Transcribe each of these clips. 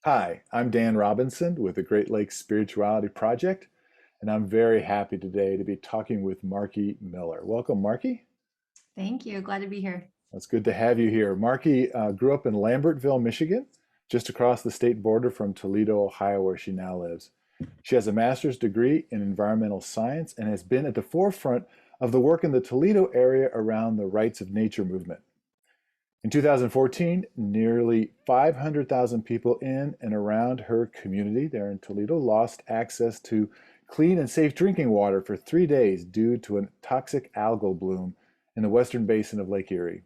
Hi, I'm Dan Robinson with the Great Lakes Spirituality Project, and I'm very happy today to be talking with Markie Miller. Welcome, Markie. Thank you. Glad to be here. It's good to have you here. Markie grew up in Lambertville, Michigan, just across the state border from Toledo, Ohio, where she now lives. She has a master's degree in environmental science and has been at the forefront of the work in the Toledo area around the rights of nature movement. In 2014, nearly 500,000 people in and around her community there in Toledo lost access to clean and safe drinking water for 3 days due to a toxic algal bloom in the western basin of Lake Erie.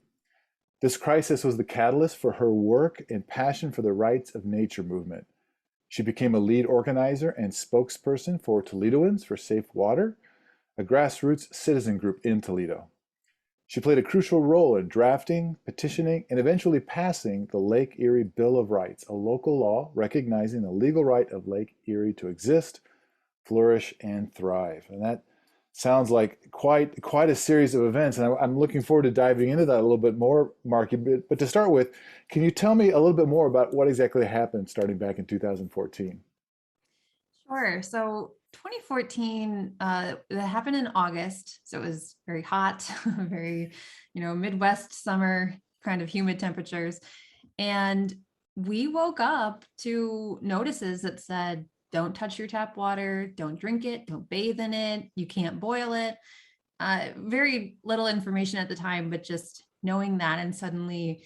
This crisis was the catalyst for her work and passion for the rights of nature movement. She became a lead organizer and spokesperson for Toledoans for Safe Water, a grassroots citizen group in Toledo. She played a crucial role in drafting, petitioning, and eventually passing the Lake Erie Bill of Rights, a local law recognizing the legal right of Lake Erie to exist, flourish, and thrive. And that sounds like quite a series of events, and I'm looking forward to diving into that a little bit more, Marky. But to start with, can you tell me a little bit more about what exactly happened starting back in 2014? Sure. So 2014, that happened in August. So it was very hot, very, Midwest summer kind of humid temperatures. And we woke up to notices that said, don't touch your tap water, don't drink it, don't bathe in it, you can't boil it. Very little information at the time, but just knowing that, and suddenly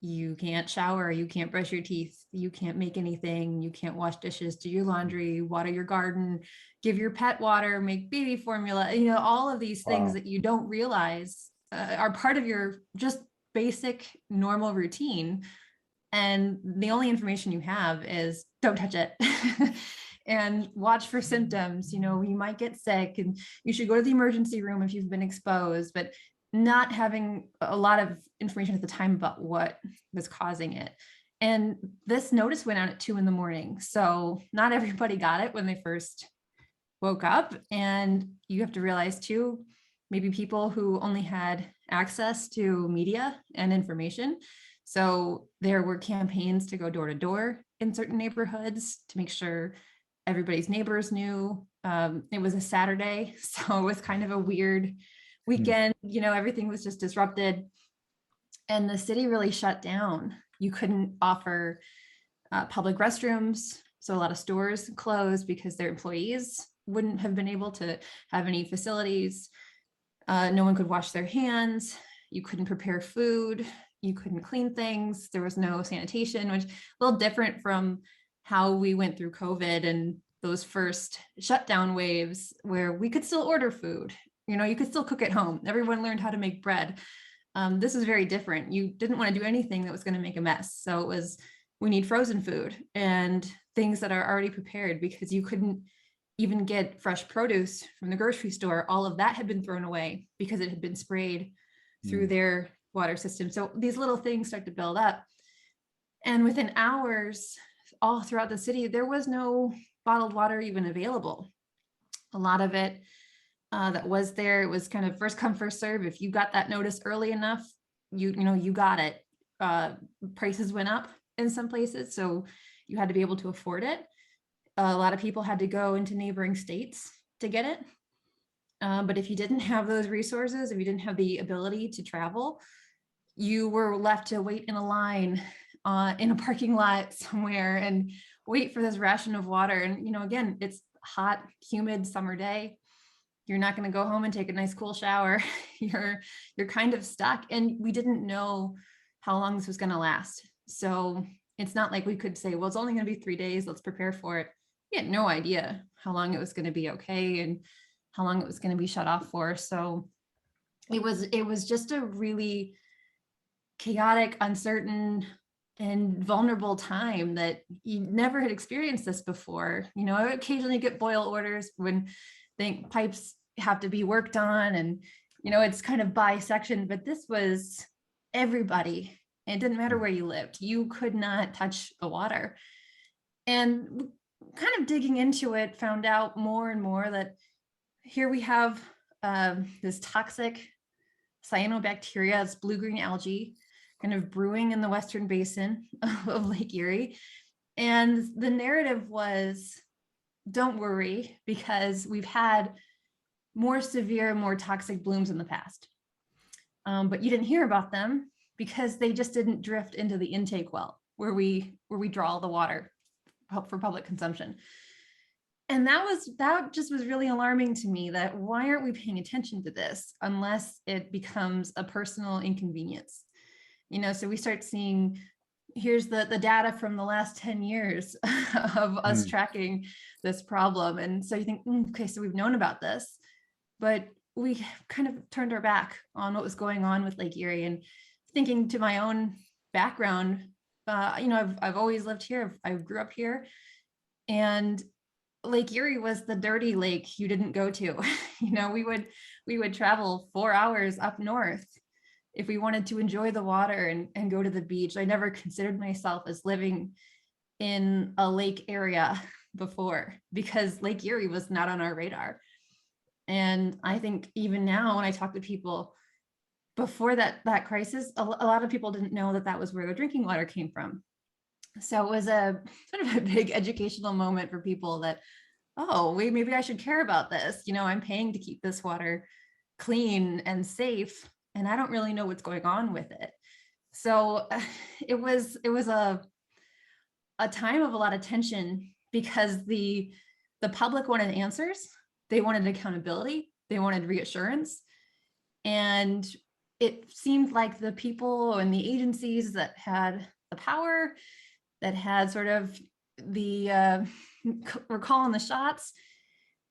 you can't shower, you can't brush your teeth, you can't make anything, you can't wash dishes, do your laundry, water your garden, give your pet water, make baby formula, all of these things Wow. that you don't realize are part of your just basic normal routine. And the only information you have is don't touch it. And watch for symptoms. You might get sick and you should go to the emergency room if you've been exposed, but not having a lot of information at the time about what was causing it. And this notice went out at 2 in the morning. So not everybody got it when they first woke up. And you have to realize too, maybe people who only had access to media and information. So there were campaigns to go door to door in certain neighborhoods to make sure everybody's neighbors knew. It was a Saturday, so it was kind of a weird Hmm. weekend. Everything was just disrupted, and the city really shut down. You couldn't offer public restrooms, so a lot of stores closed because their employees wouldn't have been able to have any facilities. No one could wash their hands. You couldn't prepare food. You couldn't clean things. There was no sanitation, which is a little different from how we went through COVID and those first shutdown waves where we could still order food. You could still cook at home. Everyone learned how to make bread. This is very different. You didn't want to do anything that was going to make a mess. So it was, we need frozen food and things that are already prepared because you couldn't even get fresh produce from the grocery store. All of that had been thrown away because it had been sprayed through Hmm. their water system. So these little things start to build up. And within hours, all throughout the city, there was no bottled water even available. A lot of it that was there, it was kind of first come, first serve. If you got that notice early enough, you got it. Uh, Prices went up in some places, so you had to be able to afford it. A lot of people had to go into neighboring states to get it. But if you didn't have those resources, if you didn't have the ability to travel, you were left to wait in a line in a parking lot somewhere and wait for this ration of water. And, again, it's hot, humid summer day. You're not going to go home and take a nice cool shower. You're kind of stuck. And we didn't know how long this was going to last. So it's not like we could say, well, it's only going to be 3 days. Let's prepare for it. We had no idea how long it was going to be okay and how long it was going to be shut off for. So it was just a really chaotic, uncertain, and vulnerable time that you never had experienced this before. I occasionally get boil orders when think pipes have to be worked on, and it's kind of by section, but this was everybody. It didn't matter where you lived, you could not touch the water. And kind of digging into it, found out more and more that here we have this toxic cyanobacteria, it's blue-green algae, kind of brewing in the western basin of Lake Erie. And the narrative was, don't worry, because we've had more severe, more toxic blooms in the past. But you didn't hear about them because they just didn't drift into the intake well where we draw the water for public consumption. And that just was really alarming to me, that why aren't we paying attention to this unless it becomes a personal inconvenience? So we start seeing, here's the data from the last 10 years of us tracking this problem. And so you think, okay, so we've known about this, but we kind of turned our back on what was going on with Lake Erie. And thinking to my own background, I've always lived here. I grew up here, and Lake Erie was the dirty lake you didn't go to. We would travel 4 hours up north if we wanted to enjoy the water and go to the beach. I never considered myself as living in a lake area before, because Lake Erie was not on our radar. And I think even now, when I talk to people before that crisis, a lot of people didn't know that was where their drinking water came from. So it was a sort of a big educational moment for people that, oh, wait, maybe I should care about this. I'm paying to keep this water clean and safe, and I don't really know what's going on with it. So it was a time of a lot of tension, because the public wanted answers. They wanted accountability. They wanted reassurance. And it seemed like the people and the agencies that had the power, that had sort of the were calling the shots,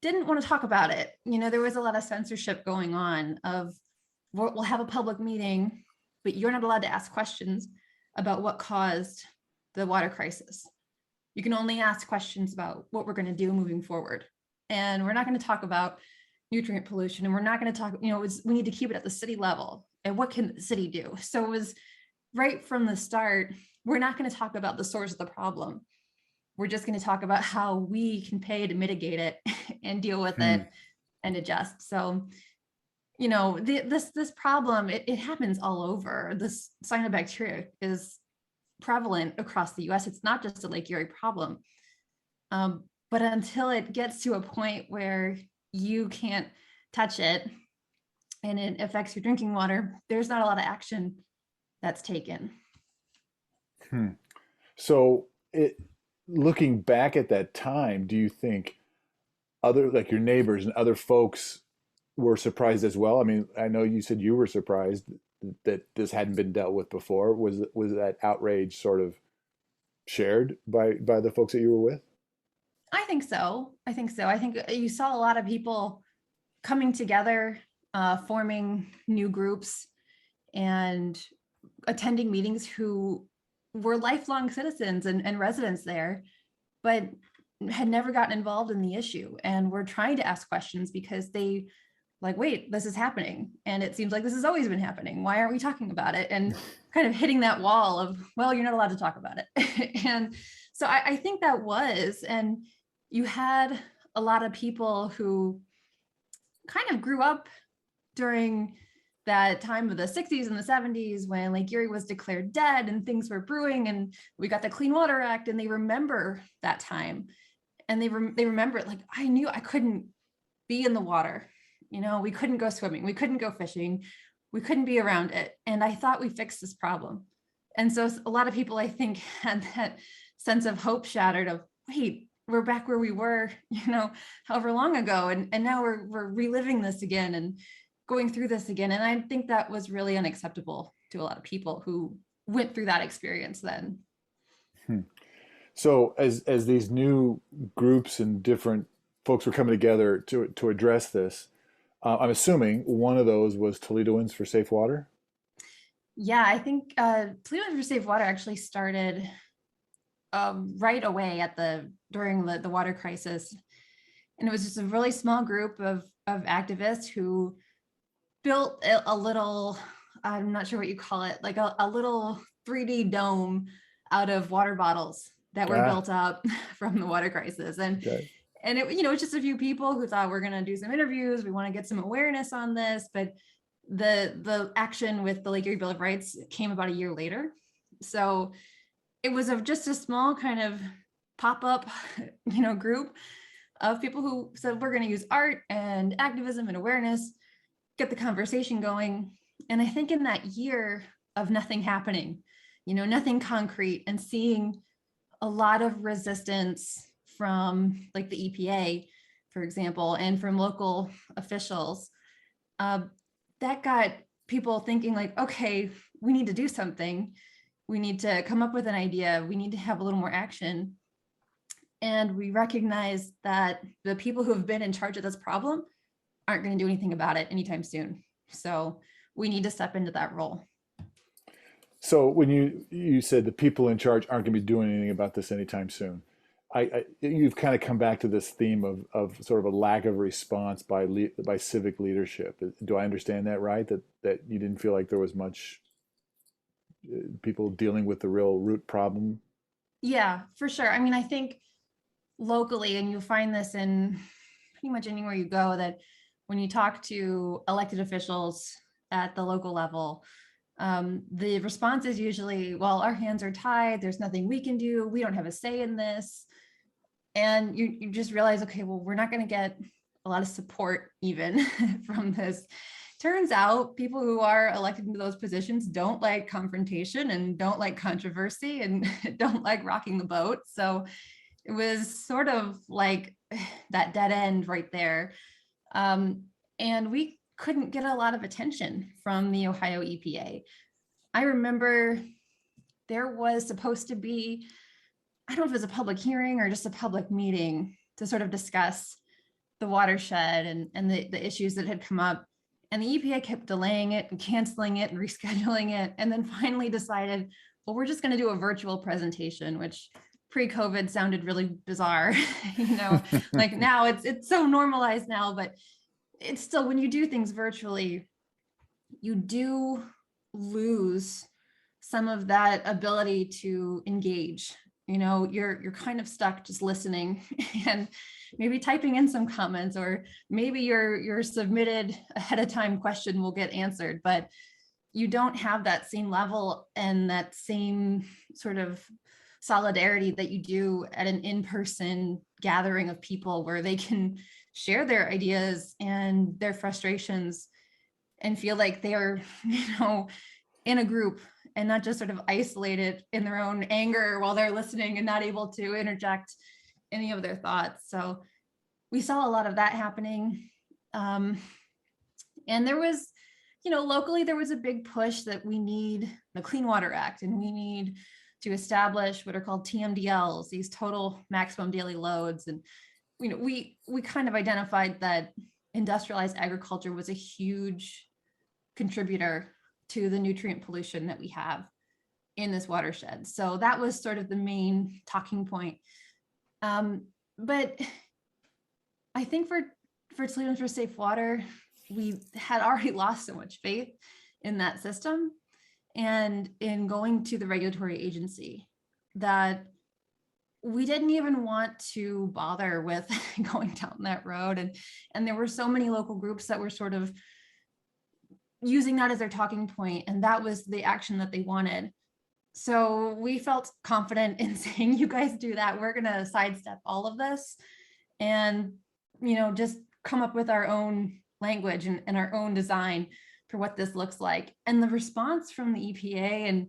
didn't want to talk about it. There was a lot of censorship going on of, we'll have a public meeting, but you're not allowed to ask questions about what caused the water crisis. You can only ask questions about what we're going to do moving forward. And we're not going to talk about nutrient pollution, and we're not going to talk, we need to keep it at the city level. And what can the city do? So it was right from the start, we're not going to talk about the source of the problem. We're just going to talk about how we can pay to mitigate it and deal with it and adjust. So, this problem, it happens all over. This cyanobacteria is prevalent across the US. It's not just a Lake Erie problem. But until it gets to a point where you can't touch it and it affects your drinking water, there's not a lot of action that's taken. So looking back at that time, do you think like your neighbors and other folks were surprised as well? I mean, I know you said you were surprised that this hadn't been dealt with before. Was that outrage sort of shared by the folks that you were with? I think so. I think you saw a lot of people coming together, forming new groups and attending meetings, who were lifelong citizens and residents there, but had never gotten involved in the issue, and were trying to ask questions because they like, wait, this is happening. And it seems like this has always been happening. Why aren't we talking about it? And kind of hitting that wall of, well, you're not allowed to talk about it. And so I think that was, and you had a lot of people who kind of grew up during that time of the 60s and the 70s when Lake Erie was declared dead and things were brewing, and we got the Clean Water Act, and they remember that time. And they remember it like, I knew I couldn't be in the water. We couldn't go swimming. We couldn't go fishing. We couldn't be around it. And I thought we fixed this problem. And so a lot of people, I think, had that sense of hope shattered of, wait, we're back where we were, however long ago. And now we're reliving this again and going through this again. And I think that was really unacceptable to a lot of people who went through that experience then. So as these new groups and different folks were coming together to address this, I'm assuming one of those was Toledoans for Safe Water. Yeah, I think Toledoans for Safe Water actually started right away during the water crisis, and it was just a really small group of activists who built a little, I'm not sure what you call it, like a little 3D dome out of water bottles that were built up from the water crisis. And it, it's just a few people who thought, we're going to do some interviews. We want to get some awareness on this. But the action with the Lake Erie Bill of Rights came about a year later. So it was just a small kind of pop-up, group of people who said, we're going to use art and activism and awareness, get the conversation going. And I think in that year of nothing happening, nothing concrete, and seeing a lot of resistance from like the EPA, for example, and from local officials, that got people thinking like, okay, we need to do something. We need to come up with an idea. We need to have a little more action. And we recognize that the people who have been in charge of this problem aren't going to do anything about it anytime soon. So we need to step into that role. So when you said the people in charge aren't going to be doing anything about this anytime soon, you've kind of come back to this theme of sort of a lack of response by civic leadership. Do I understand that right? That you didn't feel like there was much people dealing with the real root problem? Yeah, for sure. I mean, I think locally, and you'll find this in pretty much anywhere you go, that when you talk to elected officials at the local level, the response is usually, well, our hands are tied. There's nothing we can do. We don't have a say in this. And you just realize, okay, well, we're not going to get a lot of support even from this. Turns out people who are elected into those positions don't like confrontation and don't like controversy and don't like rocking the boat. So it was sort of like that dead end right there. And we couldn't get a lot of attention from the Ohio EPA. I remember there was supposed to be, I don't know if it was a public hearing or just a public meeting to sort of discuss the watershed and the issues that had come up. And the EPA kept delaying it and canceling it and rescheduling it. And then finally decided, well, we're just going to do a virtual presentation, which pre-COVID sounded really bizarre. Like now it's so normalized now, but it's still, when you do things virtually, you do lose some of that ability to engage. You're kind of stuck just listening and maybe typing in some comments, or maybe your submitted ahead of time question will get answered, but you don't have that same level and that same sort of solidarity that you do at an in-person gathering of people where they can share their ideas and their frustrations and feel like they are, in a group and not just sort of isolated in their own anger while they're listening and not able to interject any of their thoughts. So we saw a lot of that happening. And there was, locally, there was a big push that we need the Clean Water Act, and we need to establish what are called TMDLs, these total maximum daily loads. And, we kind of identified that industrialized agriculture was a huge contributor to the nutrient pollution that we have in this watershed. So that was sort of the main talking point. But I think for Toledoans for Safe Water, we had already lost so much faith in that system and in going to the regulatory agency that we didn't even want to bother with going down that road. And there were so many local groups that were sort of using that as their talking point, and that was the action that they wanted. So we felt confident in saying, you guys do that. We're going to sidestep all of this and, just come up with our own language and our own design for what this looks like. And the response from the EPA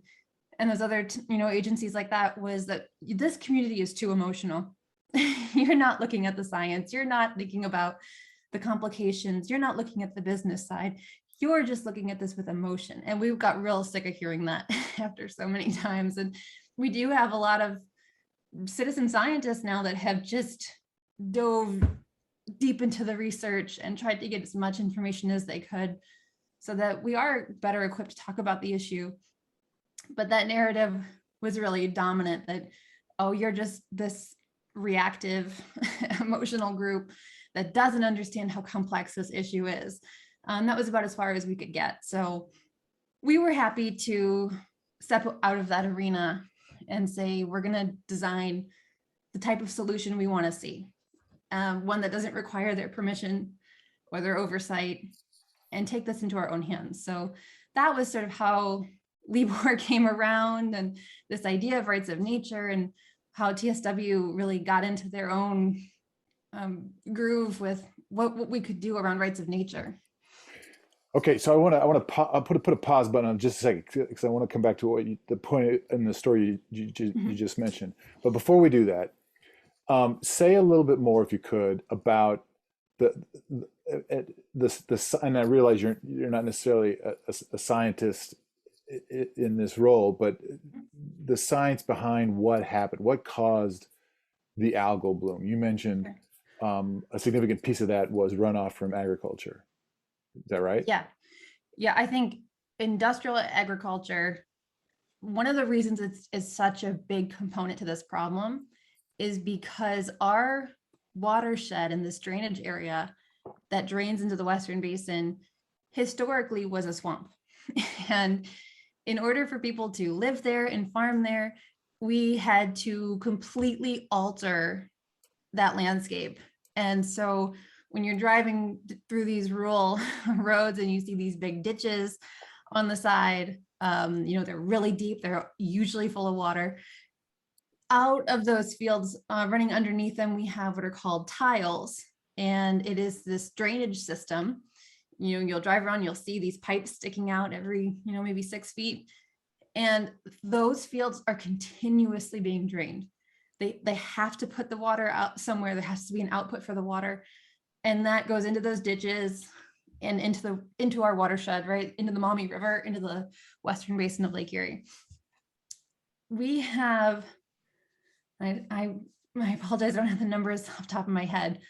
and those other, agencies like that was that this community is too emotional. You're not looking at the science. You're not thinking about the complications. You're not looking at the business side. You're just looking at this with emotion. And we've got real sick of hearing that after so many times. And we do have a lot of citizen scientists now that have just dove deep into the research and tried to get as much information as they could so that we are better equipped to talk about the issue. But that narrative was really dominant that, oh, you're just this reactive, emotional group that doesn't understand how complex this issue is. That was about as far as we could get. So we were happy to step out of that arena and say, we're going to design the type of solution we want to see, one that doesn't require their permission or their oversight, and take this into our own hands. So that was sort of how Libor came around and this idea of rights of nature and how TSW really got into their own groove with what we could do around rights of nature. Okay, so I'll put a pause button on just a second because I want to come back to the point in the story you just mentioned. But before we do that, say a little bit more, if you could, about the and I realize you're not necessarily a scientist in this role, but the science behind what happened, what caused the algal bloom. You mentioned a significant piece of that was runoff from agriculture. Is that right? Yeah. Yeah, I think industrial agriculture, one of the reasons it's such a big component to this problem is because our watershed in this drainage area that drains into the Western Basin historically was a swamp. And in order for people to live there and farm there, we had to completely alter that landscape. And so when you're driving through these rural roads and you see these big ditches on the side, they're really deep, they're usually full of water. Out of those fields, running underneath them, we have what are called tiles. And it is this drainage system. You'll drive around, you'll see these pipes sticking out every, maybe 6 feet. And those fields are continuously being drained. They have to put the water out somewhere. There has to be an output for the water. And that goes into those ditches and into our watershed, right? Into the Maumee River, into the Western Basin of Lake Erie. We have, I apologize, I don't have the numbers off the top of my head,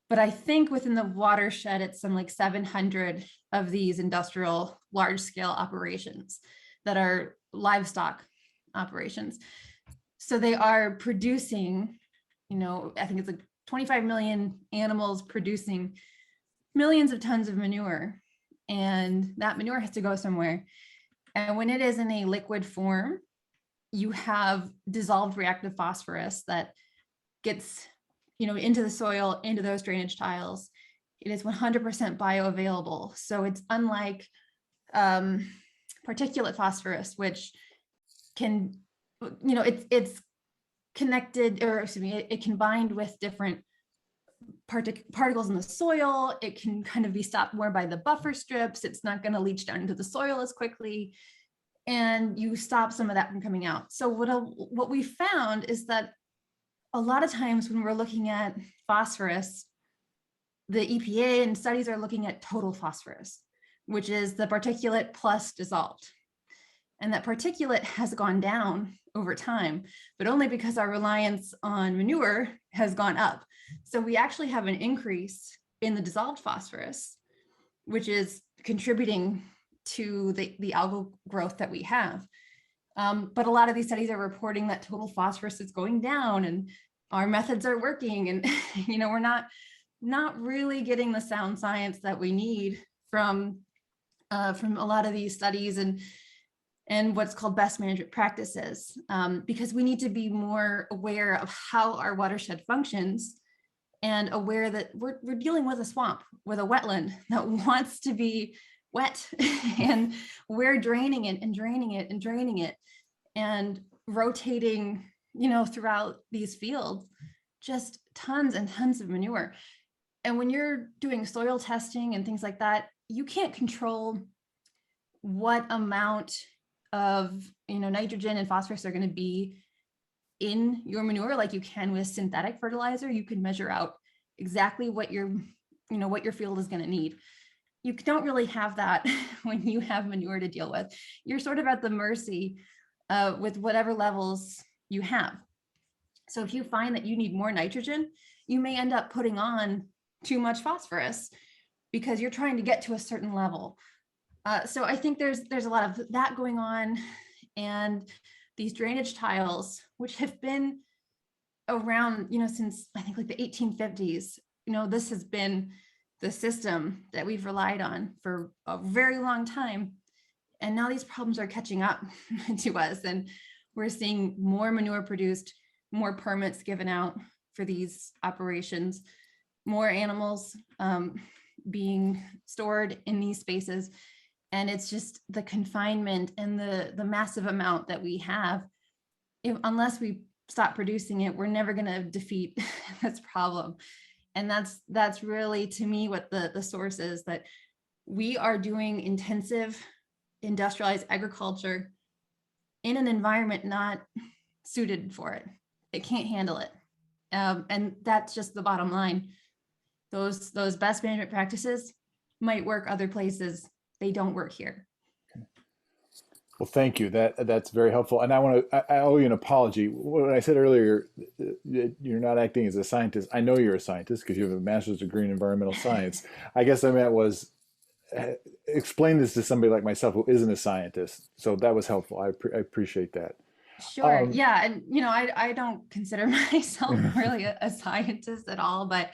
but I think within the watershed, it's some like 700 of these industrial large scale operations that are livestock operations. So they are producing, I think it's like 25 million animals producing millions of tons of manure. And that manure has to go somewhere. And when it is in a liquid form, you have dissolved reactive phosphorus that gets, into the soil, into those drainage tiles. It is 100% bioavailable. So it's unlike particulate phosphorus, which can, it's connected, or excuse me, it can bind with different particles in the soil. It can kind of be stopped more by the buffer strips. It's not going to leach down into the soil as quickly, and you stop some of that from coming out. So what we found is that a lot of times when we're looking at phosphorus, the EPA and studies are looking at total phosphorus, which is the particulate plus dissolved. And that particulate has gone down over time, but only because our reliance on manure has gone up. So we actually have an increase in the dissolved phosphorus, which is contributing to the algal growth that we have. But a lot of these studies are reporting that total phosphorus is going down and our methods are working. And we're not really getting the sound science that we need from a lot of these studies and what's called best management practices, because we need to be more aware of how our watershed functions and aware that we're dealing with a swamp, with a wetland that wants to be wet, and we're draining it and draining it and draining it and rotating, throughout these fields, just tons and tons of manure. And when you're doing soil testing and things like that, you can't control what amount of nitrogen and phosphorus are going to be in your manure like you can with synthetic fertilizer. You can measure out exactly what your field is going to need. You don't really have that when you have manure to deal with. You're sort of at the mercy with whatever levels you have. So if you find that you need more nitrogen, you may end up putting on too much phosphorus because you're trying to get to a certain level. So I think there's a lot of that going on, and these drainage tiles, which have been around, since I think like the 1850s, this has been the system that we've relied on for a very long time. And now these problems are catching up to us, and we're seeing more manure produced, more permits given out for these operations, more animals being stored in these spaces. And it's just the confinement and the massive amount that we have. Unless we stop producing it, we're never going to defeat this problem. And that's really, to me, what the source is, that we are doing intensive industrialized agriculture in an environment not suited for it. It can't handle it. And that's just the bottom line. Those best management practices might work other places. They don't work here. Well, thank you. That's very helpful. And I owe you an apology. When I said earlier that you're not acting as a scientist, I know you're a scientist because you have a master's degree in environmental science. I guess I meant was explain this to somebody like myself who isn't a scientist. So that was helpful. I appreciate that. Sure. Yeah. And, I don't consider myself really a scientist at all, but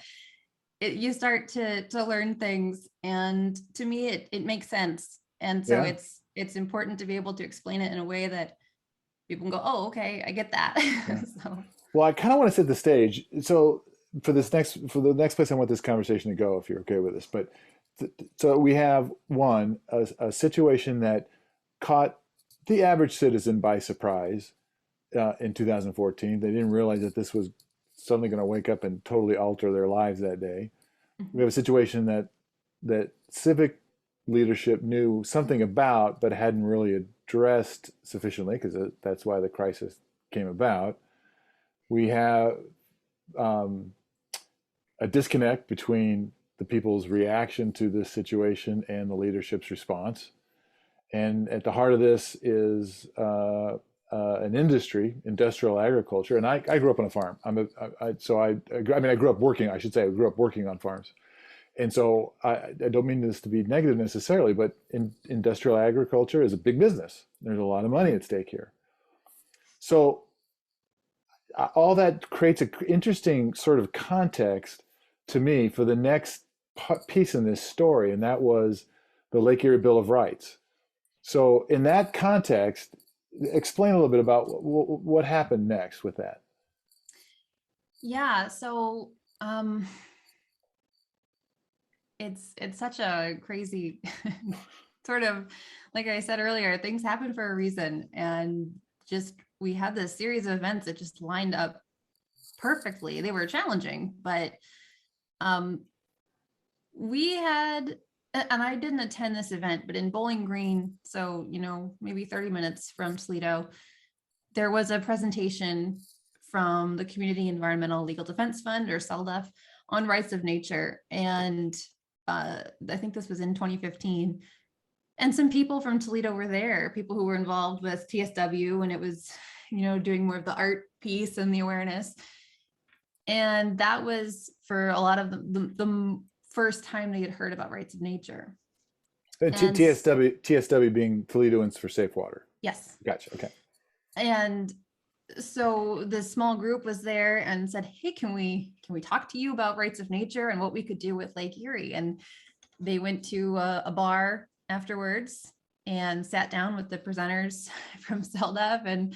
you start to learn things. And to me, it makes sense. And so Yeah. it's important to be able to explain it in a way that people can go, oh, okay, I get that. Yeah. So, Well, I kind of want to set the stage. So for the next place I want this conversation to go, if you're okay with this, but so we have a situation that caught the average citizen by surprise in 2014. They didn't realize that this was suddenly going to wake up and totally alter their lives that day. We have a situation that civic leadership knew something about, but hadn't really addressed sufficiently, because that's why the crisis came about. We have a disconnect between the people's reaction to this situation and the leadership's response. And at the heart of this is an industry, industrial agriculture. And I grew up on a farm. I grew up working, I should say, I grew up working on farms. And so I don't mean this to be negative necessarily, but industrial agriculture is a big business. There's a lot of money at stake here. So all that creates an interesting sort of context to me for the next piece in this story, and that was the Lake Erie Bill of Rights. So in that context, explain a little bit about what happened next with that. yeah. So it's such a crazy sort of, like I said earlier, things happen for a reason. And just, we had this series of events that just lined up perfectly. They were challenging, but we had, and I didn't attend this event, but in Bowling Green, so, maybe 30 minutes from Toledo, there was a presentation from the Community Environmental Legal Defense Fund, or CELDEF, on rights of nature. And I think this was in 2015. And some people from Toledo were there, people who were involved with TSW, and it was, doing more of the art piece and the awareness. And that was for a lot of the first time they had heard about rights of nature. And TSW being Toledoans for Safe Water. Yes. Gotcha. Okay. And so this small group was there and said, hey, can we talk to you about rights of nature and what we could do with Lake Erie? And they went to a bar afterwards and sat down with the presenters from CELDEF, and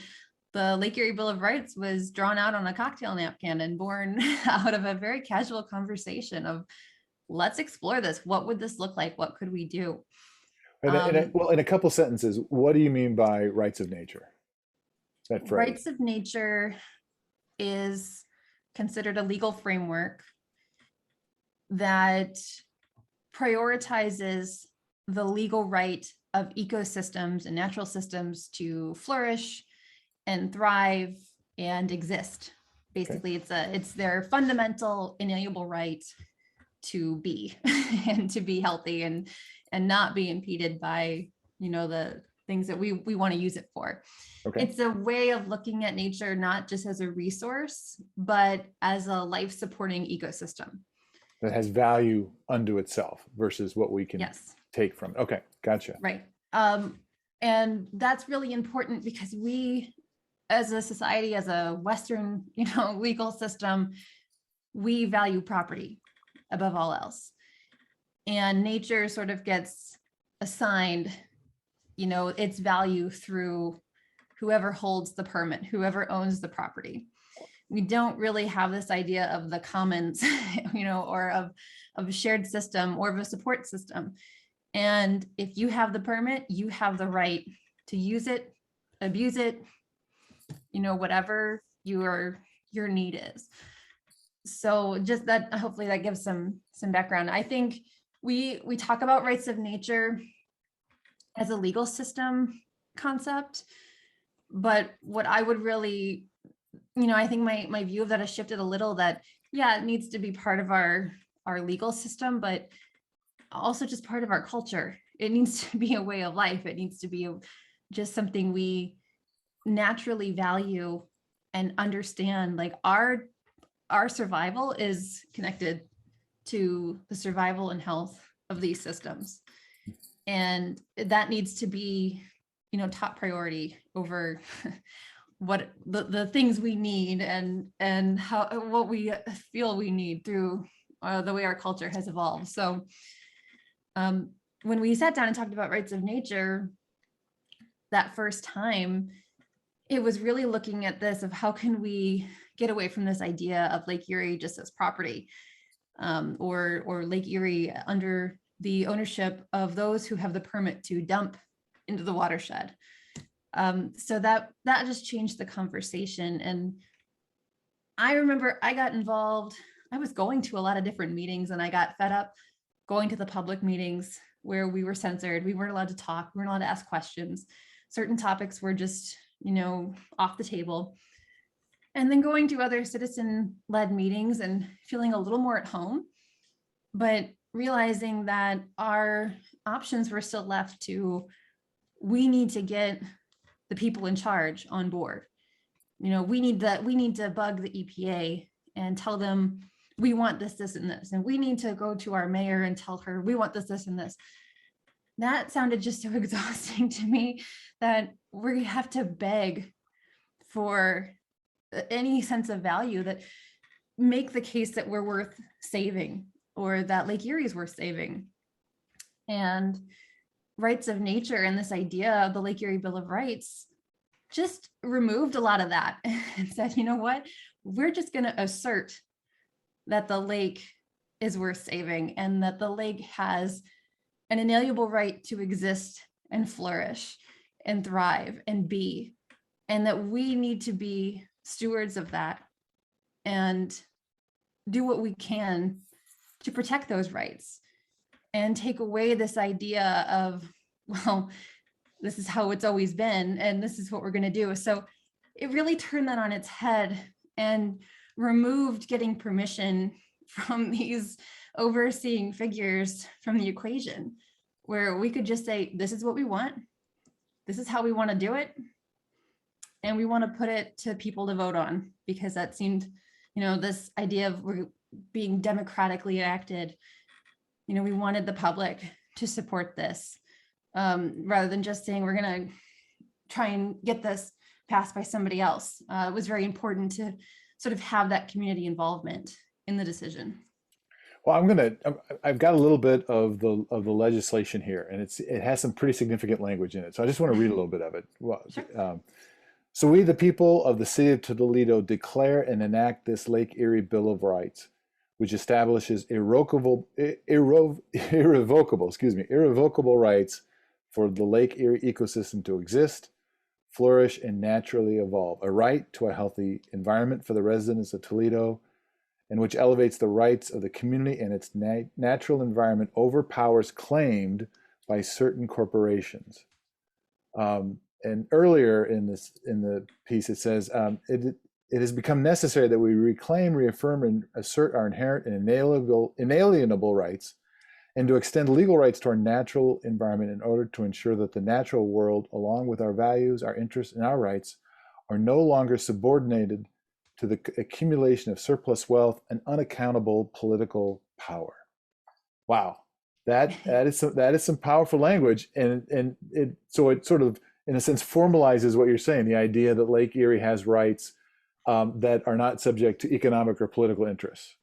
the Lake Erie Bill of Rights was drawn out on a cocktail napkin and born out of a very casual conversation of, let's explore this. What would this look like? What could we do? Well, in a couple sentences, what do you mean by rights of nature? That phrase. Rights of nature is considered a legal framework that prioritizes the legal right of ecosystems and natural systems to flourish and thrive and exist. Basically, okay. It's their fundamental inalienable right to be and to be healthy and not be impeded by, the things that we want to use it for. Okay. It's a way of looking at nature, not just as a resource, but as a life supporting ecosystem that has value unto itself versus what we can take from it. Okay. Gotcha. Right. And that's really important because we, as a society, as a Western, legal system, we value property above all else. And nature sort of gets assigned, its value through whoever holds the permit, whoever owns the property. We don't really have this idea of the commons, or of a shared system or of a support system. And if you have the permit, you have the right to use it, abuse it, whatever your need is. So just that, hopefully that gives some background. I think we talk about rights of nature as a legal system concept, but what I would really, I think my view of that has shifted a little, that yeah, it needs to be part of our legal system, but also just part of our culture. It needs to be a way of life. It needs to be just something we naturally value and understand. Like our survival is connected to the survival and health of these systems. And that needs to be, top priority over what the things we need and how what we feel we need through the way our culture has evolved. So when we sat down and talked about rights of nature that first time, it was really looking at this of how can we get away from this idea of Lake Erie just as property, or Lake Erie under the ownership of those who have the permit to dump into the watershed. So that just changed the conversation. And I remember I got involved. I was going to a lot of different meetings, and I got fed up going to the public meetings where we were censored. We weren't allowed to talk. We weren't allowed to ask questions. Certain topics were just, off the table. And then going to other citizen-led meetings and feeling a little more at home, but realizing that our options were still left to, we need to get the people in charge on board. We need to bug the EPA and tell them we want this, this, and this. And we need to go to our mayor and tell her we want this, this, and this. That sounded just so exhausting to me that we have to beg for any sense of value, that make the case that we're worth saving, or that Lake Erie is worth saving. And rights of nature and this idea of the Lake Erie Bill of Rights just removed a lot of that and said, you know what, we're just going to assert that the lake is worth saving, and that the lake has an inalienable right to exist and flourish and thrive and be, and that we need to be stewards of that and do what we can to protect those rights and take away this idea of, well, this is how it's always been and this is what we're going to do. So it really turned that on its head and removed getting permission from these overseeing figures from the equation, where we could just say, this is what we want, this is how we want to do it, and we want to put it to people to vote on, because that seemed, this idea of we're being democratically elected, we wanted the public to support this, rather than just saying we're going to try and get this passed by somebody else. It was very important to sort of have that community involvement in the decision. Well, I've got a little bit of the legislation here, and it has some pretty significant language in it. So I just want to read a little bit of it. Well, Sure. so we, the people of the city of Toledo, declare and enact this Lake Erie Bill of Rights, which establishes irrevocable rights for the Lake Erie ecosystem to exist, flourish, and naturally evolve. A right to a healthy environment for the residents of Toledo, and which elevates the rights of the community and its natural environment over powers claimed by certain corporations. And earlier in the piece, it says, it has become necessary that we reclaim, reaffirm, and assert our inherent and inalienable rights, and to extend legal rights to our natural environment in order to ensure that the natural world, along with our values, our interests, and our rights, are no longer subordinated to the accumulation of surplus wealth and unaccountable political power. Wow, that is some powerful language, and it sort of, in a sense, formalizes what you're saying, the idea that Lake Erie has rights that are not subject to economic or political interests.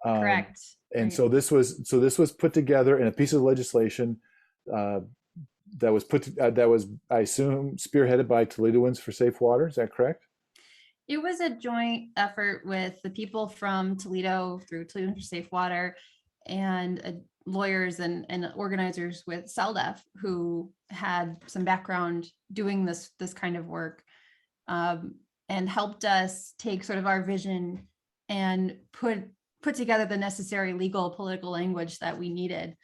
Correct. And Right. so this was put together in a piece of legislation that was, I assume, spearheaded by Toledoans for Safe Water. Is that correct? It was a joint effort with the people from Toledo through Toledo for Safe Water and lawyers and organizers with CELDEF who had some background doing this kind of work, and helped us take sort of our vision and put together the necessary legal political language that we needed.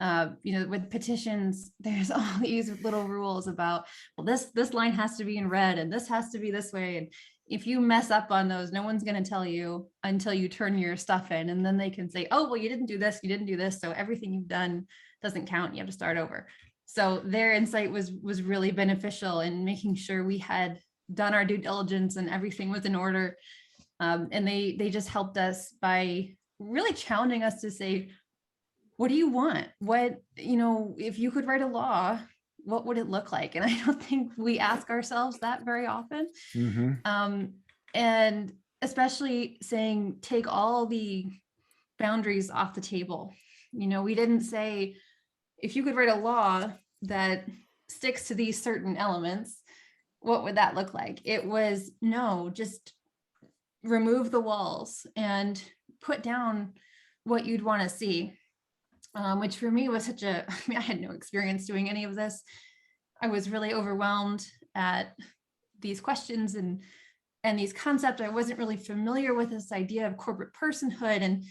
With petitions, there's all these little rules about, well, this line has to be in red and this has to be this way. And if you mess up on those, no one's going to tell you until you turn your stuff in. And then they can say, oh, well, you didn't do this, you didn't do this. So everything you've done doesn't count. You have to start over. So their insight was really beneficial in making sure we had done our due diligence and everything was in order. And they just helped us by really challenging us to say, what do you want? If you could write a law, what would it look like? And I don't think we ask ourselves that very often. Mm-hmm. And especially saying, take all the boundaries off the table. We didn't say, if you could write a law that sticks to these certain elements, what would that look like? It was, no, just remove the walls and put down what you'd want to see. Which for me was I had no experience doing any of this. I was really overwhelmed at these questions and these concepts. I wasn't really familiar with this idea of corporate personhood. And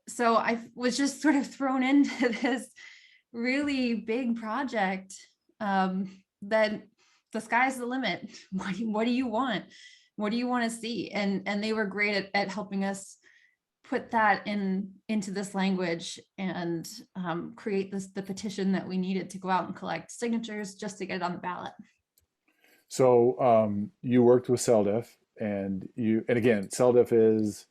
so I was just sort of thrown into this really big project, that the sky's the limit. What do you want? What do you want to see? And they were great at helping us put that into this language and create the petition that we needed to go out and collect signatures just to get it on the ballot. So you worked with CELDEF, and again, CELDEF is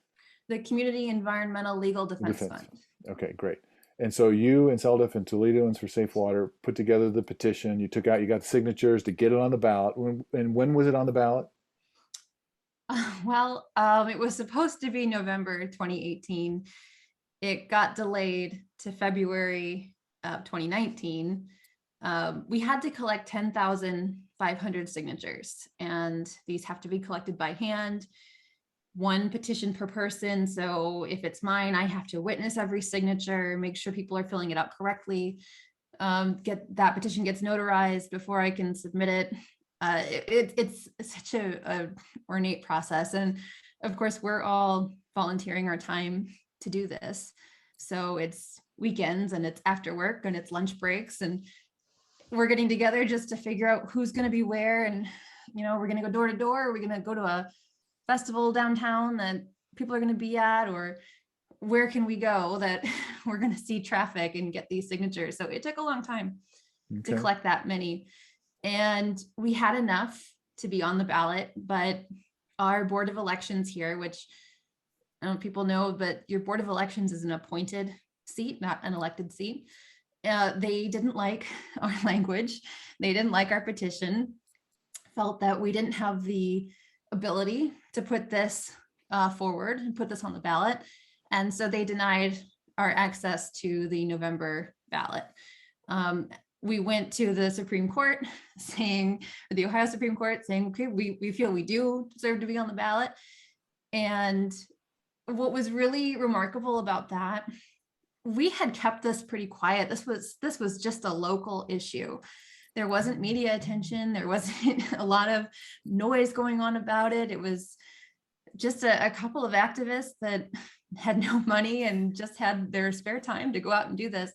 the Community Environmental Legal Defense Fund. Okay, great. And so you and CELDEF and Toledoans for Safe Water put together the petition. You got the signatures to get it on the ballot. When was it on the ballot? Well, it was supposed to be November 2018. It got delayed to February of 2019. We had to collect 10,500 signatures, and these have to be collected by hand, one petition per person. So if it's mine, I have to witness every signature, make sure people are filling it out correctly, get that petition gets notarized before I can submit it. It's such a ornate process. And of course, we're all volunteering our time to do this. So it's weekends and it's after work and it's lunch breaks, and we're getting together just to figure out who's going to be where. And, we're going to go door to door. We're going to go to a festival downtown that people are going to be at, or where can we go that we're going to see traffic and get these signatures. So it took a long time to collect that many. And we had enough to be on the ballot, but our Board of Elections here, which I don't know if people know, but your Board of Elections is an appointed seat, not an elected seat. They didn't like our language. They didn't like our petition, felt that we didn't have the ability to put this forward and put this on the ballot. And so they denied our access to the November ballot. We went to the Supreme Court the Ohio Supreme Court saying, okay, we feel we do deserve to be on the ballot. And what was really remarkable about that, we had kept this pretty quiet. This was just a local issue. There wasn't media attention. There wasn't a lot of noise going on about it. It was just a couple of activists that had no money and just had their spare time to go out and do this.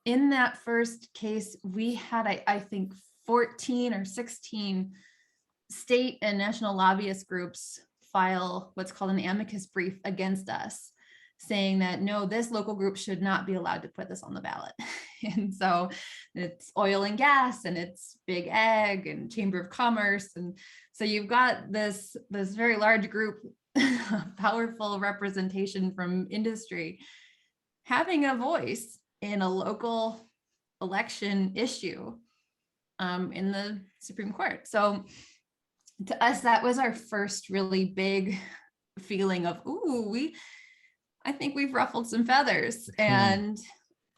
In that first case, we had, I think, 14 or 16 state and national lobbyist groups file what's called an amicus brief against us, saying that, no, this local group should not be allowed to put this on the ballot. And so it's oil and gas, and it's big ag and Chamber of Commerce. And so you've got this very large group, powerful representation from industry, having a voice in a local election issue in the Supreme Court. So to us, that was our first really big feeling of, ooh, I think we've ruffled some feathers, and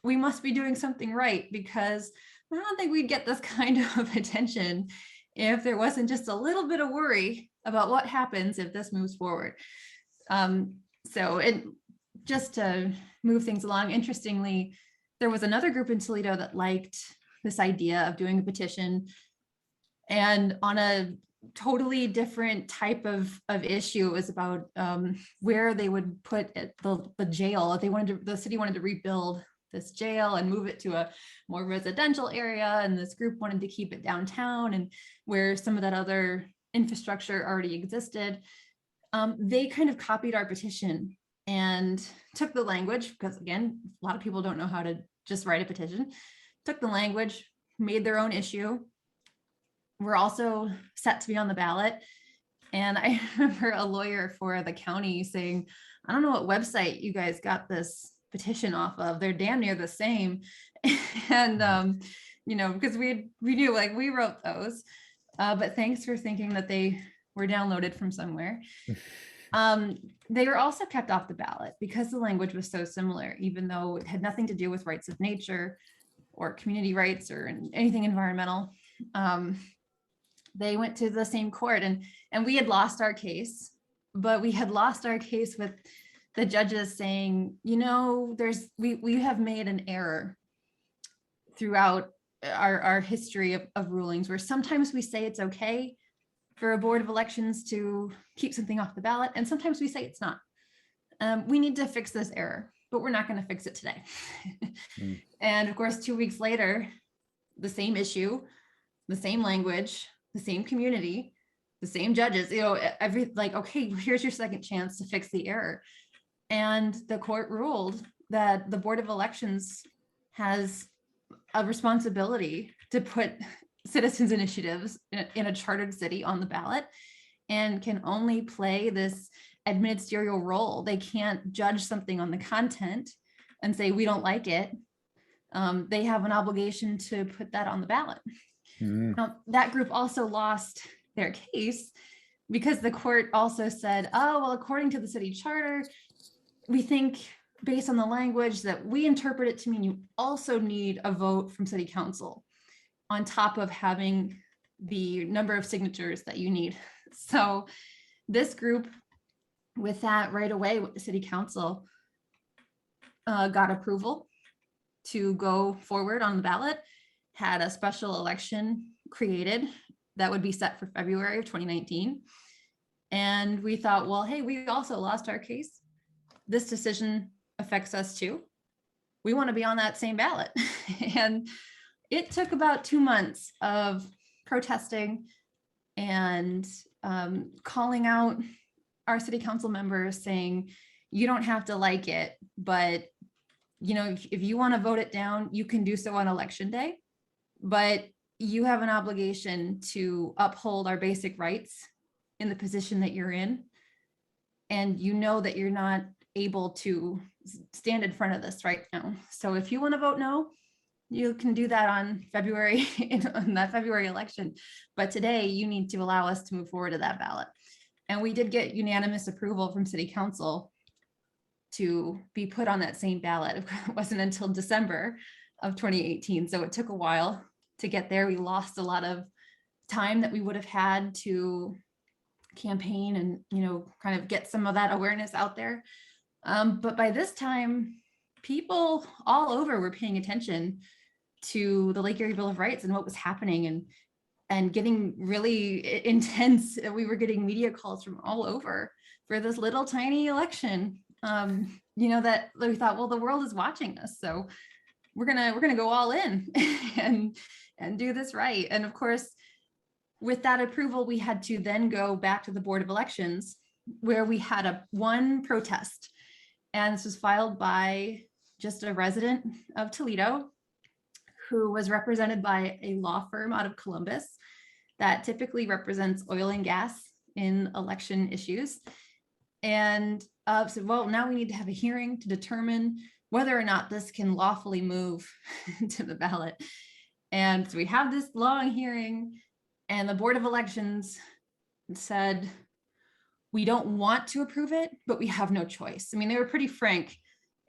we must be doing something right, because I don't think we'd get this kind of attention if there wasn't just a little bit of worry about what happens if this moves forward. So just to move things along, interestingly, there was another group in Toledo that liked this idea of doing a petition, and on a totally different type of issue. It was about where they would put it, the jail. They wanted to, the city wanted to rebuild this jail and move it to a more residential area, and this group wanted to keep it downtown and where some of that other infrastructure already existed. They kind of copied our petition and took the language, because again, a lot of people don't know how to just write a petition, took the language, made their own issue. We're also set to be on the ballot. And I remember a lawyer for the county saying, I don't know what website you guys got this petition off of. They're damn near the same. And, you know, because we knew, like, we wrote those, but thanks for thinking that they were downloaded from somewhere. They were also kept off the ballot because the language was so similar, even though it had nothing to do with rights of nature or community rights or anything environmental. They went to the same court, and we had lost our case, but we had lost our case with the judges saying, you know, we have made an error throughout our history of rulings, where sometimes we say it's okay for a board of elections to keep something off the ballot, and sometimes we say it's not. We need to fix this error, but we're not going to fix it today. And of course, 2 weeks later, the same issue, the same language, the same community, the same judges, you know, like, okay, here's your second chance to fix the error. And the court ruled that the Board of Elections has a responsibility to put citizens initiatives in a chartered city on the ballot, and can only play this administrative role. They can't judge something on the content and say, we don't like it. They have an obligation to put that on the ballot. Now, that group also lost their case because the court also said, oh, well, according to the city charter, we think, based on the language, that we interpret it to mean you also need a vote from city council on top of having the number of signatures that you need. So this group, with that right away with the city council, got approval to go forward on the ballot, had a special election created that would be set for February of 2019. And we thought, well, hey, we also lost our case. This decision affects us too. We want to be on that same ballot. And it took about 2 months of protesting and calling out our city council members, saying, you don't have to like it, but you know, if you want to vote it down, you can do so on election day, but you have an obligation to uphold our basic rights in the position that you're in. And you know that you're not able to stand in front of this right now. So if you want to vote no, you can do that on February, in that February election. But today you need to allow us to move forward to that ballot. And we did get unanimous approval from city council to be put on that same ballot. It wasn't until December of 2018. So it took a while to get there. We lost a lot of time that we would have had to campaign and, you know, kind of get some of that awareness out there. But by this time, people all over were paying attention to the Lake Erie Bill of Rights and what was happening, and getting really intense. We were getting media calls from all over for this little tiny election. You know, that we thought, well, the world is watching us, so we're gonna go all in and do this right. And of course, with that approval, we had to then go back to the Board of Elections, where we had one protest, and this was filed by just a resident of Toledo who was represented by a law firm out of Columbus that typically represents oil and gas in election issues. And said, well, now we need to have a hearing to determine whether or not this can lawfully move to the ballot. And so we have this long hearing, and the Board of Elections said, we don't want to approve it, but we have no choice. I mean, they were pretty frank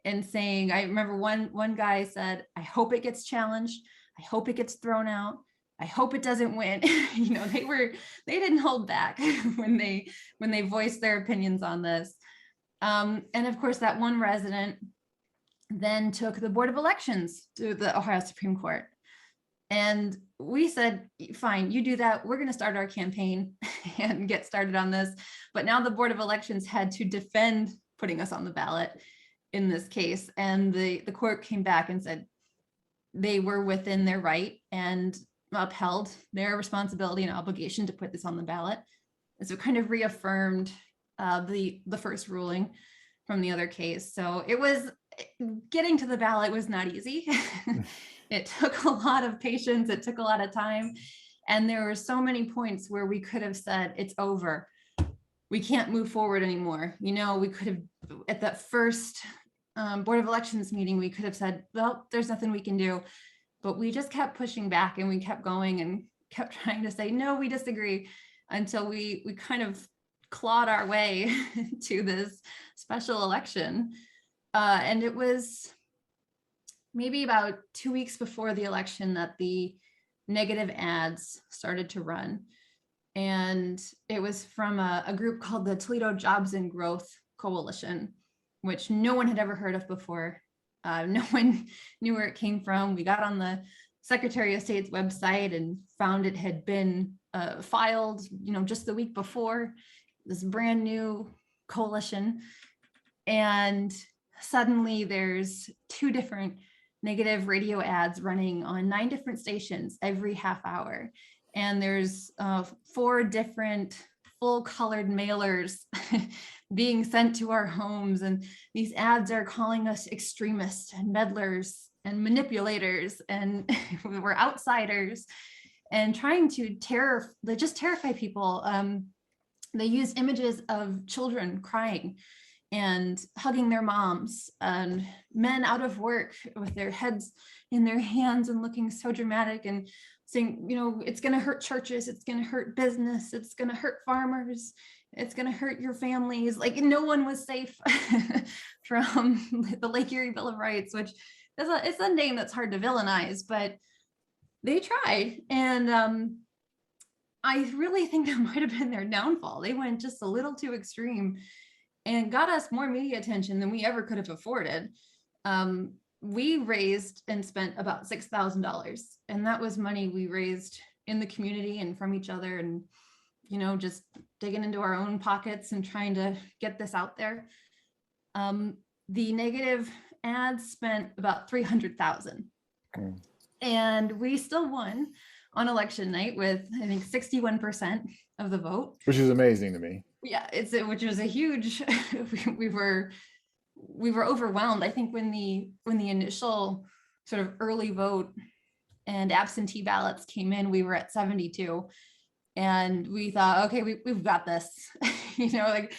in saying, I remember one guy said, I hope it gets challenged. I hope it gets thrown out. I hope it doesn't win. You know, they didn't hold back when they voiced their opinions on this. And of course, that one resident then took the Board of Elections to the Ohio Supreme Court. And we said, fine, you do that. We're going to start our campaign and get started on this. But now the Board of Elections had to defend putting us on the ballot in this case. And the court came back and said they were within their right and upheld their responsibility and obligation to put this on the ballot. And so it kind of reaffirmed the first ruling from the other case. So it was, getting to the ballot was not easy. It took a lot of patience. It took a lot of time. And there were so many points where we could have said, it's over. We can't move forward anymore. You know, we could have, at that first Board of Elections meeting, we could have said, well, there's nothing we can do. But we just kept pushing back and we kept going and kept trying to say, no, we disagree, until we kind of clawed our way to this special election. And it was maybe about 2 weeks before the election that the negative ads started to run. And it was from a group called the Toledo Jobs and Growth Coalition, which no one had ever heard of before. No one knew where it came from. We got on the Secretary of State's website and found it had been filed, you know, just the week before, this brand new coalition. And suddenly there's 2 different negative radio ads running on 9 different stations every half hour. And there's 4 different full colored mailers being sent to our homes. And these ads are calling us extremists and meddlers and manipulators, and we're outsiders, and trying to just terrify people. They use images of children crying and hugging their moms, and men out of work with their heads in their hands and looking so dramatic and saying, you know, it's going to hurt churches, it's going to hurt business, it's going to hurt farmers, it's going to hurt your families. Like, no one was safe from the Lake Erie Bill of Rights, which is it's a name that's hard to villainize, but they tried. And I really think that might have been their downfall. They went just a little too extreme and got us more media attention than we ever could have afforded. We raised and spent about $6,000, and that was money we raised in the community and from each other, and, you know, just digging into our own pockets and trying to get this out there. The negative ads spent about $300,000, and we still won on election night with, I think, 61% of the vote, which is amazing to me. Yeah, which was a huge. we were overwhelmed. I think when the initial sort of early vote and absentee ballots came in, we were at 72, and we thought, okay, we've got this. You know, like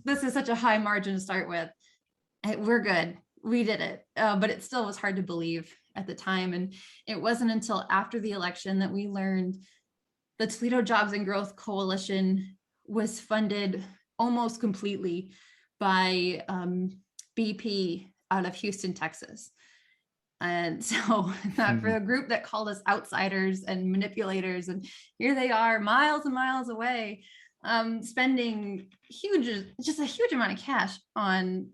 this is such a high margin to start with. We're good. We did it, but it still was hard to believe at the time. And it wasn't until after the election that we learned the Toledo Jobs and Growth Coalition was funded almost completely by BP out of Houston, Texas. And so for a group that called us outsiders and manipulators, and here they are miles and miles away, spending just a huge amount of cash on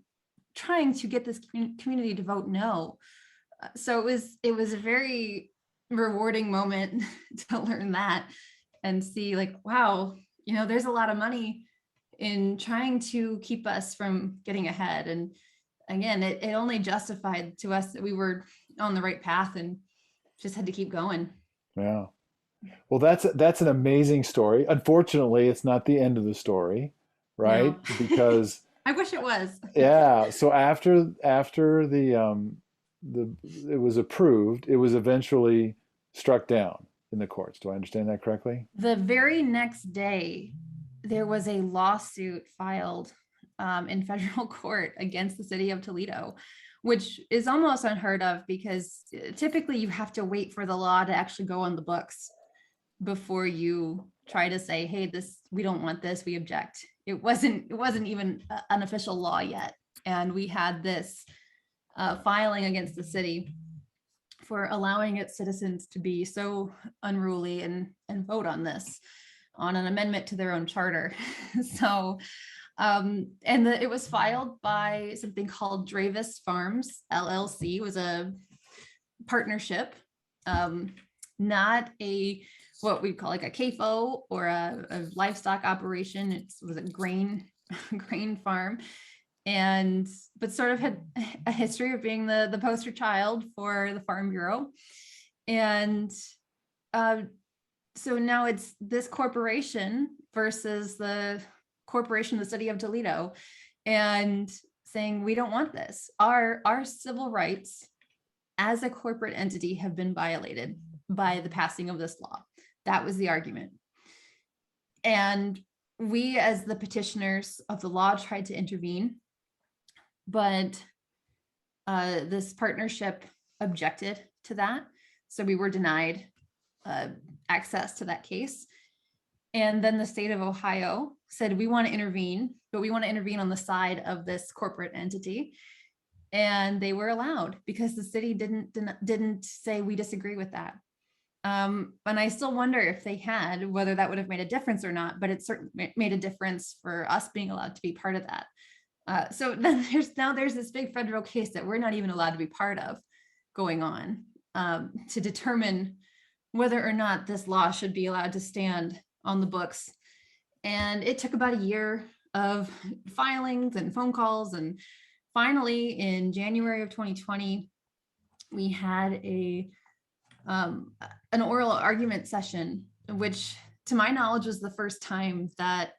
trying to get this community to vote no. So it was a very rewarding moment to learn that and see, like, wow, you know, there's a lot of money in trying to keep us from getting ahead. And again, it only justified to us that we were on the right path and just had to keep going. Yeah. Well, that's an amazing story. Unfortunately, it's not the end of the story, right? No. Because I wish it was. Yeah. So after the it was approved, it was eventually struck down in the courts. Do I understand that correctly? The very next day, there was a lawsuit filed in federal court against the city of Toledo, which is almost unheard of because typically you have to wait for the law to actually go on the books before you try to say, hey, we don't want this, we object. It wasn't even an official law yet. And we had this filing against the city for allowing its citizens to be so unruly and vote on an amendment to their own charter. So It was filed by something called Dravis Farms LLC. It was a partnership, not a what we call like a CAFO or a livestock operation. It was a grain farm, but sort of had a history of being the poster child for the Farm Bureau. And so now it's this corporation versus the corporation, the city of Toledo, and saying, we don't want this. Our civil rights as a corporate entity have been violated by the passing of this law. That was the argument. And we, as the petitioners of the law, tried to intervene, but this partnership objected to that. So we were denied access to that case. And then the state of Ohio said, we want to intervene, but we want to intervene on the side of this corporate entity. And they were allowed because the city didn't say we disagree with that. And I still wonder if they had, whether that would have made a difference or not, but it certainly made a difference for us being allowed to be part of that. So then there's this big federal case that we're not even allowed to be part of going on to determine whether or not this law should be allowed to stand on the books. And it took about a year of filings and phone calls. And finally, in January of 2020, we had an oral argument session, which to my knowledge was the first time that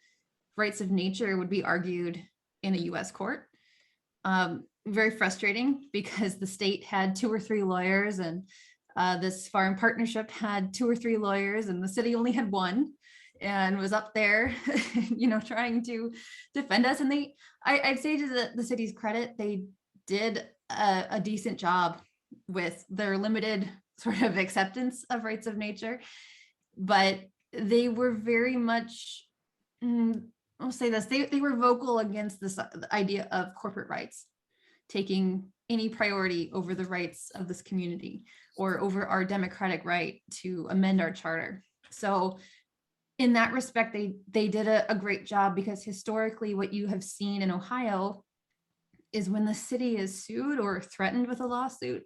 rights of nature would be argued in a US court. Very frustrating because the state had 2 or 3 lawyers and this farm partnership had 2 or 3 lawyers and the city only had 1 and was up there, trying to defend us. And I'd say to the city's credit, they did a decent job with their limited sort of acceptance of rights of nature, but they were very much, I'll say this, they were vocal against this idea of corporate rights taking any priority over the rights of this community or over our democratic right to amend our charter. So in that respect, they did a great job, because historically what you have seen in Ohio is when the city is sued or threatened with a lawsuit,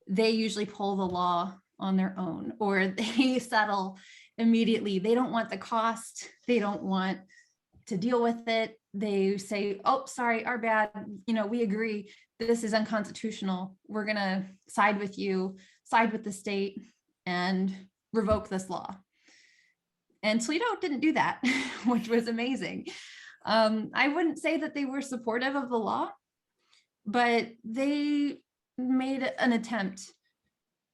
they usually pull the law on their own, or they settle immediately. They don't want the cost. They don't want to deal with it. They say, oh, sorry, our bad. We agree. This is unconstitutional. We're going to side with you, side with the state, and revoke this law. And Toledo didn't do that, which was amazing. I wouldn't say that they were supportive of the law, but they made an attempt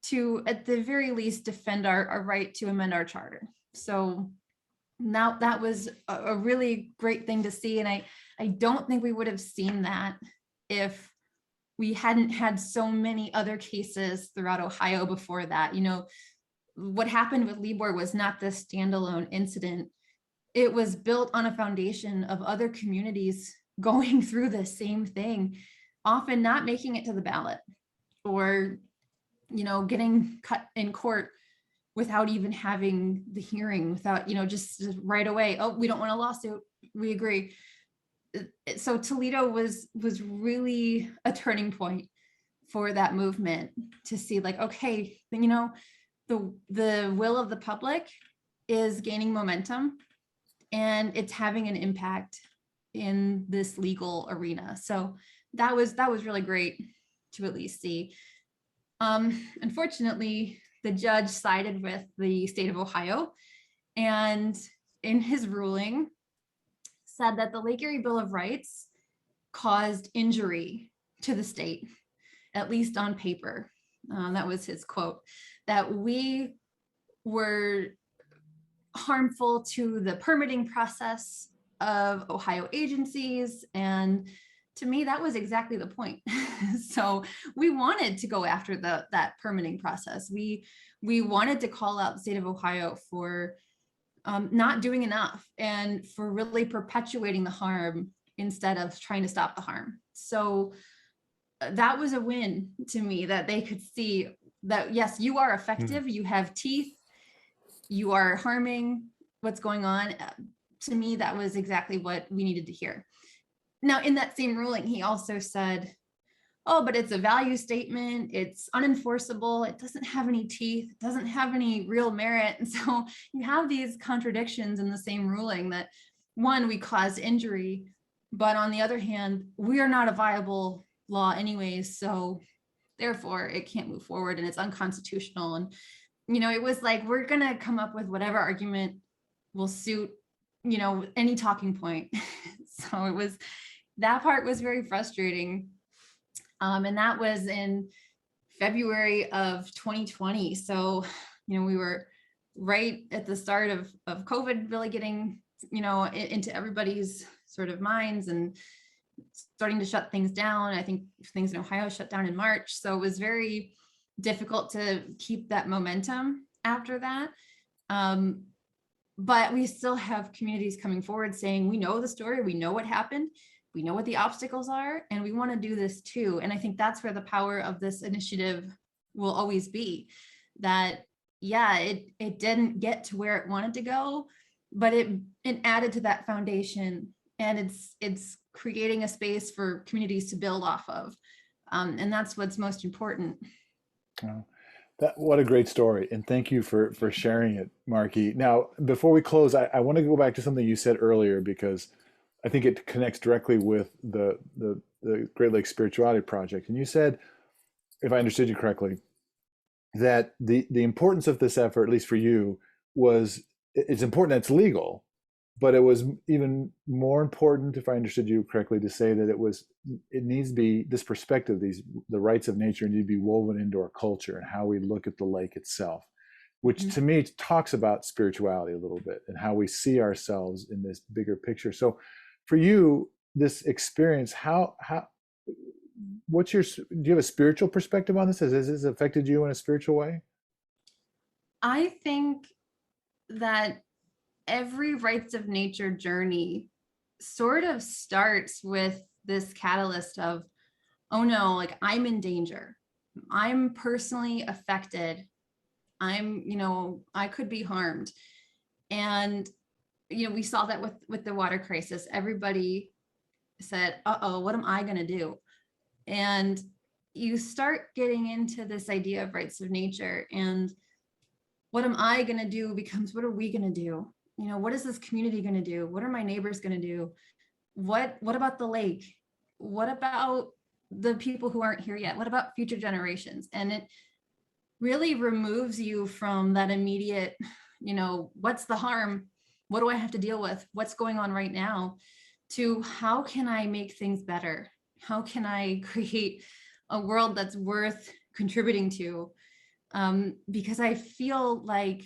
to, at the very least, defend our right to amend our charter. So now that was a really great thing to see. And I don't think we would have seen that if we hadn't had so many other cases throughout Ohio before that. What happened with Libor was not this standalone incident. It was built on a foundation of other communities going through the same thing, often not making it to the ballot, or getting cut in court without even having the hearing, without just right away, oh, we don't want a lawsuit, we agree. So Toledo was really a turning point for that movement, to see like, okay, the will of the public is gaining momentum and it's having an impact in this legal arena. So that was really great to at least see. Unfortunately, the judge sided with the state of Ohio, and in his ruling said that the Lake Erie Bill of Rights caused injury to the state, at least on paper. That was his quote, that we were harmful to the permitting process of Ohio agencies. And to me, that was exactly the point. So we wanted to go after that permitting process. We wanted to call out the state of Ohio for not doing enough and for really perpetuating the harm instead of trying to stop the harm. So that was a win to me, that they could see that, yes, you are effective, you have teeth, you are harming what's going on, to me, that was exactly what we needed to hear. Now, in that same ruling, he also said, oh, but it's a value statement. It's unenforceable. It doesn't have any teeth. It doesn't have any real merit. And so you have these contradictions in the same ruling that, one, we cause injury, but on the other hand, we are not a viable law anyways. So therefore it can't move forward and it's unconstitutional. And, it was like, we're going to come up with whatever argument will suit, any talking point. So that part was very frustrating. And that was in February of 2020. So, we were right at the start of COVID really getting, into everybody's sort of minds and starting to shut things down. I think things in Ohio shut down in March. So it was very difficult to keep that momentum after that. But we still have communities coming forward saying, we know the story, we know what happened, we know what the obstacles are, and we want to do this too. And I think that's where the power of this initiative will always be, that, yeah, it didn't get to where it wanted to go, but it added to that foundation, and it's creating a space for communities to build off of. And that's what's most important. Oh, what a great story. And thank you for sharing it, Markie. Now, before we close, I want to go back to something you said earlier, because I think it connects directly with the Great Lakes Spirituality Project. And you said, if I understood you correctly, that the importance of this effort, at least for you, was it's important that it's legal, but it was even more important, if I understood you correctly, to say that it needs to be this perspective, the rights of nature need to be woven into our culture and how we look at the lake itself, which to me talks about spirituality a little bit and how we see ourselves in this bigger picture. So for you, this experience, do you have a spiritual perspective on this? Has this affected you in a spiritual way? I think that every rights of nature journey sort of starts with this catalyst of, oh no, like I'm in danger. I'm personally affected. I could be harmed. And, we saw that with the water crisis. Everybody said, uh-oh, what am I going to do? And you start getting into this idea of rights of nature, and what am I going to do becomes, what are we going to do? What is this community going to do? What are my neighbors going to do? What about the lake? What about the people who aren't here yet? What about future generations? And it really removes you from that immediate, what's the harm? What do I have to deal with? What's going on right now? To how can I make things better? How can I create a world that's worth contributing to? Because I feel like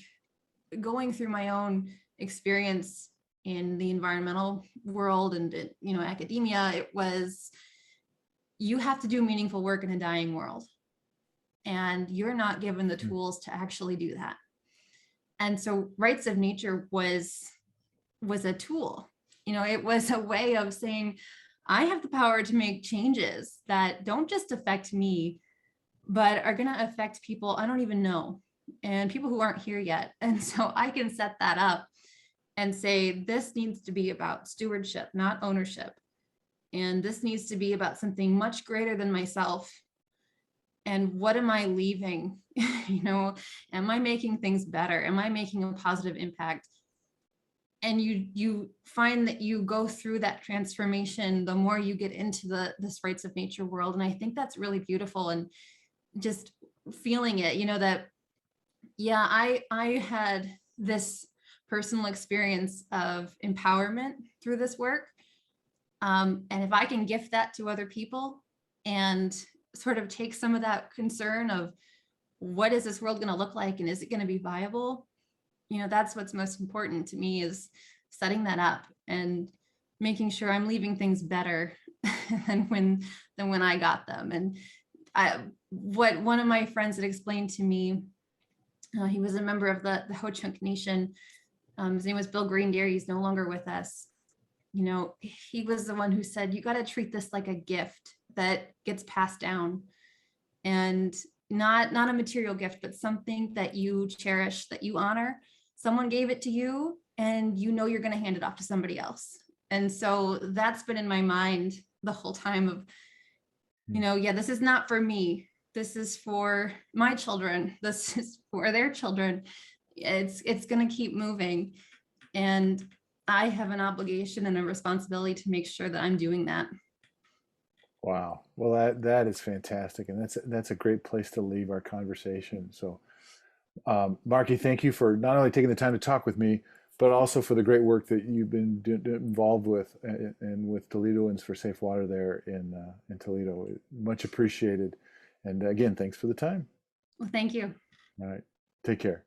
going through my own experience in the environmental world and, academia, it was, you have to do meaningful work in a dying world, and you're not given the tools to actually do that. And so rights of nature was a tool. It was a way of saying, I have the power to make changes that don't just affect me, but are going to affect people I don't even know, and people who aren't here yet. And so I can set that up and say, this needs to be about stewardship, not ownership. And this needs to be about something much greater than myself. And what am I leaving? Am I making things better? Am I making a positive impact? And you find that you go through that transformation the more you get into this rights of nature world. And I think that's really beautiful. And just feeling it, that, yeah, I had this personal experience of empowerment through this work. And if I can gift that to other people and sort of take some of that concern of what is this world going to look like and is it going to be viable? That's what's most important to me, is setting that up and making sure I'm leaving things better than when I got them. And what one of my friends had explained to me, he was a member of the Ho-Chunk Nation. His name was Bill Greendeer. He's no longer with us. He was the one who said, you got to treat this like a gift that gets passed down, and not a material gift, but something that you cherish, that you honor. Someone gave it to you, and you know you're going to hand it off to somebody else. And so that's been in my mind the whole time of, Hmm. yeah, this is not for me. This is for my children. This is for their children. It's going to keep moving. And I have an obligation and a responsibility to make sure that I'm doing that. Wow. Well, that is fantastic, and that's a great place to leave our conversation. So, Markie, thank you for not only taking the time to talk with me, but also for the great work that you've been involved with and with Toledoans for safe water there in Toledo. Much appreciated. And again, thanks for the time. Well, thank you. All right. Take care.